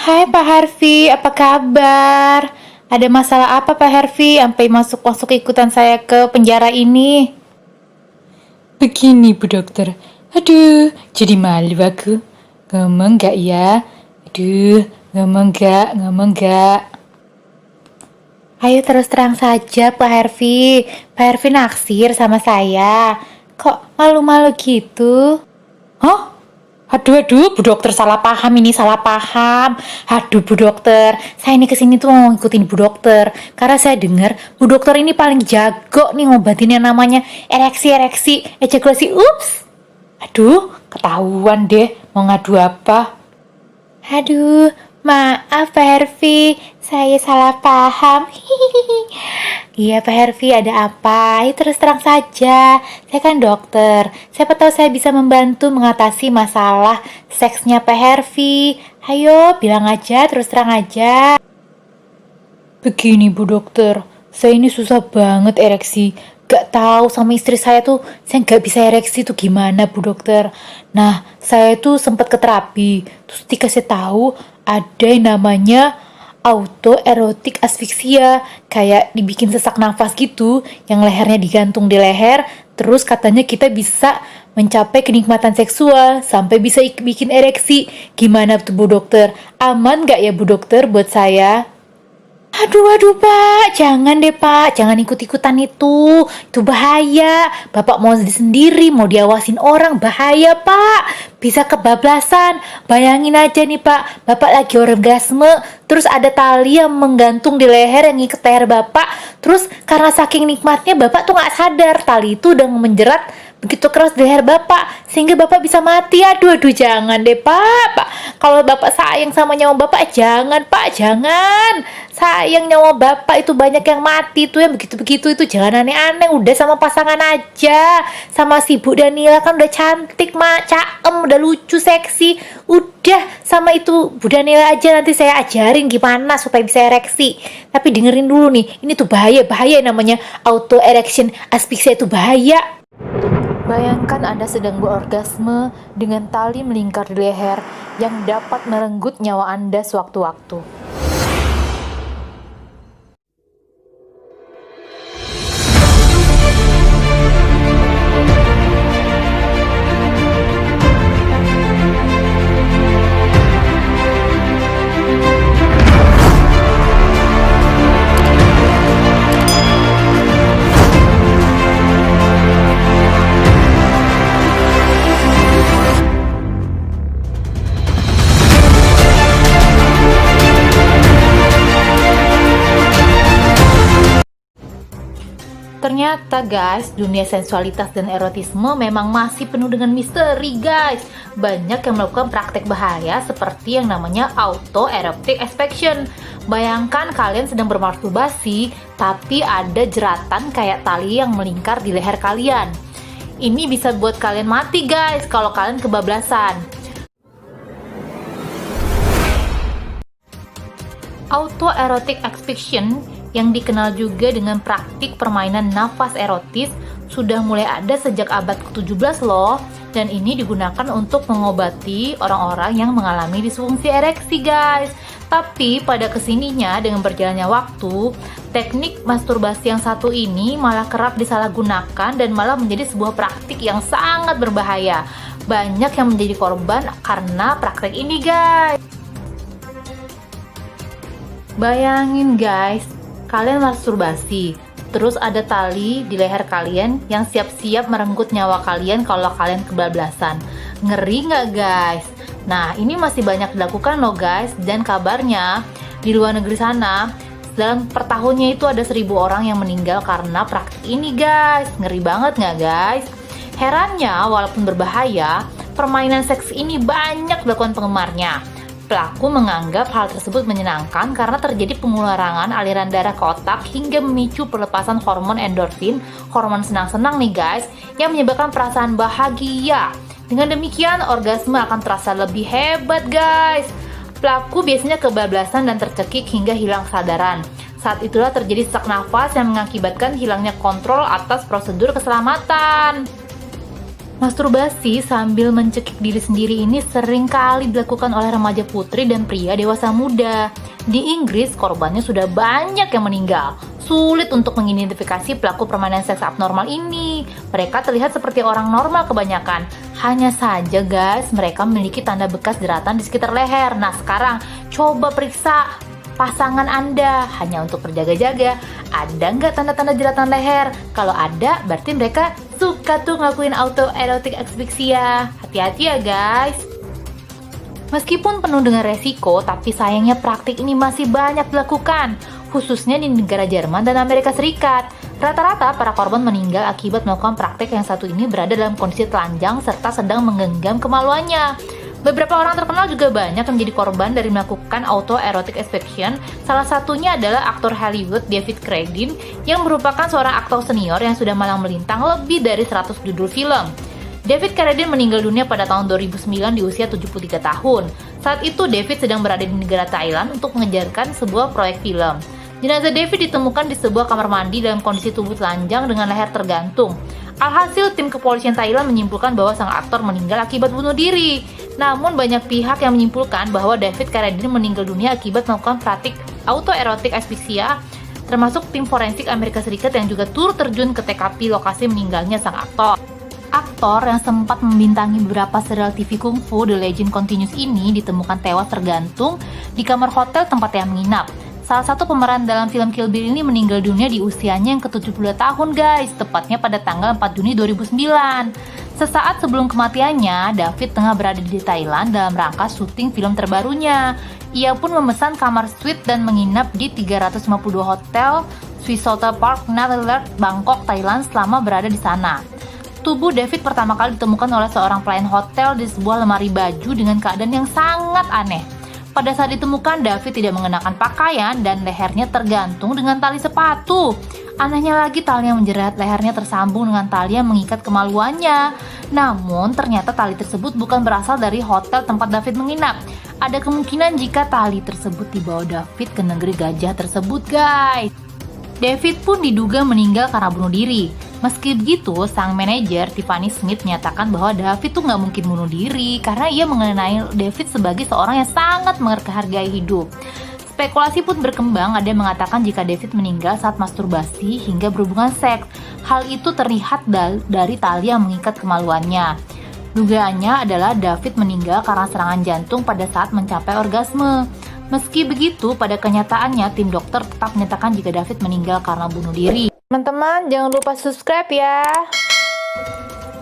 Hai Pak Harvey, apa kabar? Ada masalah apa Pak Harvey sampai masuk ikutan saya ke penjara ini? Begini Bu Dokter, aduh jadi malu aku. Ngomong gak ya? Aduh, ngomong gak. Ayo terus terang saja Pak Harvey. Pak Harvey naksir sama saya. Kok malu-malu gitu? Hah? Aduh, Bu Dokter salah paham ini, salah paham. Aduh Bu Dokter, saya ini kesini tuh mau ngikutin Bu Dokter. Karena saya dengar Bu Dokter ini paling jago nih ngobatin yang namanya ereksi, ejakulasi. Ups. Aduh, ketahuan deh mau ngadu apa. Aduh, maaf Pak Hervi, saya salah paham. Iya Pak Hervi, ada apa? Ayo terus terang saja. Saya kan dokter. Siapa tahu saya bisa membantu mengatasi masalah seksnya Pak Hervi. Ayo, bilang aja, terus terang aja. Begini Bu Dokter, saya ini susah banget ereksi. Gak tahu sama istri saya tuh, saya gak bisa ereksi tuh gimana Bu Dokter. Nah, saya tuh sempat ke terapi, terus dikasih tahu ada yang namanya autoerotic asphyxia, kayak dibikin sesak nafas gitu, yang lehernya digantung di leher, terus katanya kita bisa mencapai kenikmatan seksual sampai bisa bikin ereksi. Gimana tuh Bu Dokter? Aman gak ya Bu Dokter buat saya? Aduh Pak, jangan deh Pak, jangan ikut-ikutan itu bahaya. Bapak mau sendiri, mau diawasin orang, bahaya Pak. Bisa kebablasan. Bayangin aja nih Pak, Bapak lagi orgasme, terus ada tali yang menggantung di leher yang ngikat leher Bapak. Terus karena saking nikmatnya Bapak tuh gak sadar, tali itu udah menjerat begitu keras di leher Bapak sehingga Bapak bisa mati. Aduh jangan deh Pak. Kalau Bapak sayang sama nyawa Bapak, jangan Pak, jangan. Sayang nyawa Bapak, itu banyak yang mati tuh yang begitu-begitu itu. Jangan aneh-aneh, udah sama pasangan aja. Sama si Bu Danila kan udah cantik, caem, udah lucu, seksi. Udah sama itu Bu Danila aja, nanti saya ajarin gimana supaya bisa ereksi. Tapi dengerin dulu nih, ini tuh bahaya namanya auto erection asphyxia, itu bahaya. Bayangkan Anda sedang berorgasme dengan tali melingkar di leher yang dapat merenggut nyawa Anda sewaktu-waktu. Ternyata guys, dunia sensualitas dan erotisme memang masih penuh dengan misteri guys. Banyak yang melakukan praktek bahaya seperti yang namanya autoerotic asphyxiation. Bayangkan kalian sedang bermasturbasi, tapi ada jeratan kayak tali yang melingkar di leher kalian. Ini bisa buat kalian mati guys kalau kalian kebablasan. Autoerotic asphyxiation yang dikenal juga dengan praktik permainan nafas erotis sudah mulai ada sejak abad ke-17 loh, dan ini digunakan untuk mengobati orang-orang yang mengalami disfungsi ereksi guys. Tapi pada kesininya dengan berjalannya waktu, teknik masturbasi yang satu ini malah kerap disalahgunakan dan malah menjadi sebuah praktik yang sangat berbahaya. Banyak yang menjadi korban karena praktek ini guys. Bayangin guys, kalian masturbasi, terus ada tali di leher kalian yang siap-siap merenggut nyawa kalian kalau kalian kebablasan. Ngeri nggak guys? Nah, ini masih banyak dilakukan loh guys, dan kabarnya di luar negeri sana dalam per tahunnya itu ada 1.000 orang yang meninggal karena praktik ini guys. Ngeri banget nggak guys? Herannya, walaupun berbahaya, permainan seks ini banyak dilakukan penggemarnya. Pelaku menganggap hal tersebut menyenangkan karena terjadi pengularangan aliran darah ke otak hingga memicu pelepasan hormon endorfin, hormon senang-senang nih guys, yang menyebabkan perasaan bahagia. Dengan demikian, orgasme akan terasa lebih hebat guys. Pelaku biasanya kebablasan dan tercekik hingga hilang kesadaran. Saat itulah terjadi sesak nafas yang mengakibatkan hilangnya kontrol atas prosedur keselamatan. Masturbasi sambil mencekik diri sendiri ini sering kali dilakukan oleh remaja putri dan pria dewasa muda. Di Inggris, korbannya sudah banyak yang meninggal. Sulit untuk mengidentifikasi pelaku permainan seks abnormal ini. Mereka terlihat seperti orang normal kebanyakan. Hanya saja guys, mereka memiliki tanda bekas jeratan di sekitar leher. Nah sekarang, coba periksa pasangan Anda hanya untuk berjaga-jaga. Ada nggak tanda-tanda jeratan leher? Kalau ada, berarti mereka suka tuh ngelakuin autoerotic asphyxia. Hati-hati ya guys. Meskipun penuh dengan resiko, tapi sayangnya praktik ini masih banyak dilakukan, khususnya di negara Jerman dan Amerika Serikat. Rata-rata para korban meninggal akibat melakukan praktik yang satu ini berada dalam kondisi telanjang serta sedang menggenggam kemaluannya. Beberapa orang terkenal juga banyak yang menjadi korban dari melakukan autoerotic asphyxiation. Salah satunya adalah aktor Hollywood David Carradine yang merupakan seorang aktor senior yang sudah malang melintang lebih dari 100 judul film. David Carradine meninggal dunia pada tahun 2009 di usia 73 tahun. Saat itu David sedang berada di negara Thailand untuk mengejarkan sebuah proyek film. Jenazah David ditemukan di sebuah kamar mandi dalam kondisi tubuh telanjang dengan leher tergantung. Alhasil, tim kepolisian Thailand menyimpulkan bahwa sang aktor meninggal akibat bunuh diri. Namun, banyak pihak yang menyimpulkan bahwa David Carradine meninggal dunia akibat melakukan praktik autoerotic asphyxia, termasuk tim forensik Amerika Serikat yang juga turut terjun ke TKP lokasi meninggalnya sang aktor. Aktor yang sempat membintangi beberapa serial TV kungfu The Legend Continues ini ditemukan tewas tergantung di kamar hotel tempat ia menginap. Salah satu pemeran dalam film Kill Bill ini meninggal dunia di usianya yang ke-72 tahun guys, tepatnya pada tanggal 4 Juni 2009. Sesaat sebelum kematiannya, David tengah berada di Thailand dalam rangka syuting film terbarunya. Ia pun memesan kamar suite dan menginap di 352 hotel Swissotel Park, Netherlands, Bangkok, Thailand selama berada di sana. Tubuh David pertama kali ditemukan oleh seorang pelayan hotel di sebuah lemari baju dengan keadaan yang sangat aneh. Pada saat ditemukan, David tidak mengenakan pakaian dan lehernya tergantung dengan tali sepatu. Anehnya lagi, tali yang menjerat lehernya tersambung dengan tali yang mengikat kemaluannya. Namun, ternyata tali tersebut bukan berasal dari hotel tempat David menginap. Ada kemungkinan jika tali tersebut dibawa David ke negeri gajah tersebut, guys. David pun diduga meninggal karena bunuh diri. Meski begitu, sang manajer Tiffany Smith menyatakan bahwa David tuh nggak mungkin bunuh diri karena ia mengenai David sebagai seorang yang sangat menghargai hidup. Spekulasi pun berkembang, ada yang mengatakan jika David meninggal saat masturbasi hingga berhubungan seks. Hal itu terlihat dari tali yang mengikat kemaluannya. Dugaannya adalah David meninggal karena serangan jantung pada saat mencapai orgasme. Meski begitu, pada kenyataannya tim dokter tetap menyatakan jika David meninggal karena bunuh diri. Teman-teman, jangan lupa subscribe ya.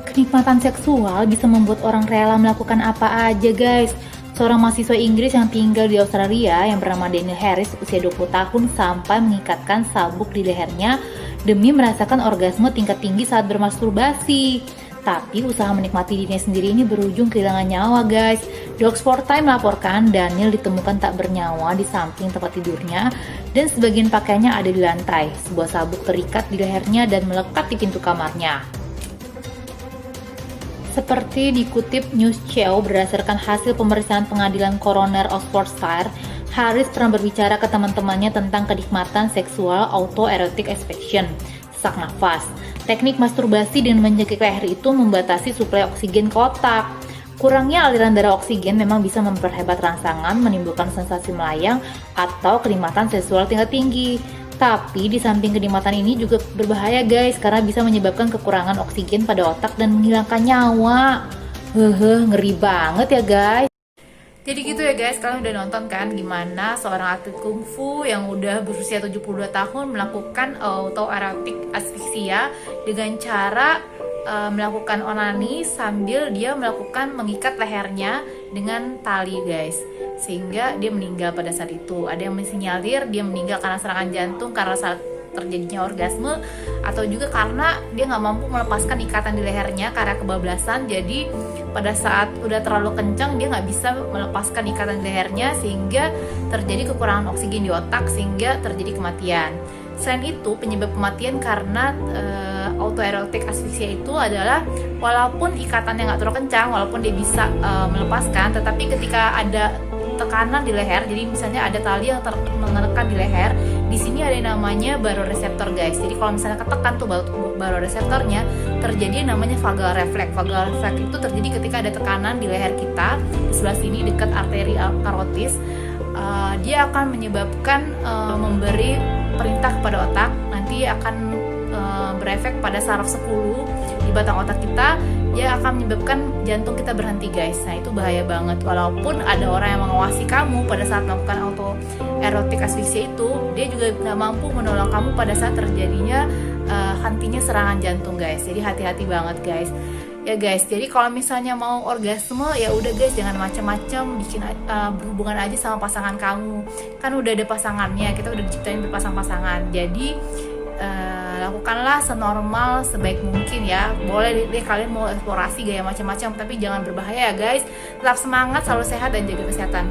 Kenikmatan seksual bisa membuat orang rela melakukan apa aja guys. Seorang mahasiswa Inggris yang tinggal di Australia yang bernama Daniel Harris usia 20 tahun sampai mengikatkan sabuk di lehernya demi merasakan orgasme tingkat tinggi saat bermasturbasi. Tapi usaha menikmati dirinya sendiri ini berujung kehilangan nyawa guys. The Oxford Times melaporkan Daniel ditemukan tak bernyawa di samping tempat tidurnya dan sebagian pakaiannya ada di lantai. Sebuah sabuk terikat di lehernya dan melekat di pintu kamarnya. Seperti dikutip News Show berdasarkan hasil pemeriksaan pengadilan koroner Oxfordshire, Harris pernah berbicara ke teman-temannya tentang kenikmatan seksual autoerotic asphyxiation, sesak nafas. Teknik masturbasi dengan menjekik leher itu membatasi suplai oksigen ke otak. Kurangnya aliran darah oksigen memang bisa memperhebat rangsangan, menimbulkan sensasi melayang atau kenikmatan seksual tingkat tinggi. Tapi di samping kenikmatan ini juga berbahaya guys, karena bisa menyebabkan kekurangan oksigen pada otak dan menghilangkan nyawa. Ngeri banget ya guys. Jadi gitu ya guys, kalian udah nonton kan gimana seorang atlet kungfu yang udah berusia 72 tahun melakukan autoerotic asphyxia dengan cara melakukan onani sambil dia melakukan mengikat lehernya dengan tali guys, sehingga dia meninggal pada saat itu. Ada yang mensinyalir dia meninggal karena serangan jantung karena saat terjadinya orgasme, atau juga karena dia nggak mampu melepaskan ikatan di lehernya karena kebablasan. Jadi pada saat udah terlalu kencang dia nggak bisa melepaskan ikatan di lehernya sehingga terjadi kekurangan oksigen di otak sehingga terjadi kematian. Selain itu, penyebab kematian karena autoerotic asphyxia itu adalah walaupun ikatannya nggak terlalu kencang, walaupun dia bisa melepaskan, tetapi ketika ada tekanan di leher, jadi misalnya ada tali yang menekan di leher, di sini ada yang namanya baroreseptor guys. Jadi kalau misalnya ketekan tuh baroreseptornya, terjadi yang namanya vagal reflex. Vagal reflex itu terjadi ketika ada tekanan di leher kita, di sebelah sini dekat arteri karotis. Dia akan menyebabkan memberi perintah kepada otak, nanti akan berefek pada saraf 10 di batang otak kita. Dia akan menyebabkan jantung kita berhenti guys. Nah itu bahaya banget. Walaupun ada orang yang mengawasi kamu pada saat melakukan autoerotic asphyxia itu, dia juga nggak mampu menolong kamu pada saat terjadinya hentinya serangan jantung guys. Jadi hati-hati banget guys. Ya guys, jadi kalau misalnya mau orgasme ya udah guys, jangan macam-macam, bikin berhubungan aja sama pasangan kamu. Kan udah ada pasangannya, kita udah diciptain berpasang-pasangan. Jadi lakukanlah senormal sebaik mungkin ya. Boleh deh kalian mau eksplorasi gaya macam-macam, tapi jangan berbahaya ya guys. Tetap semangat, selalu sehat dan jaga kesehatan.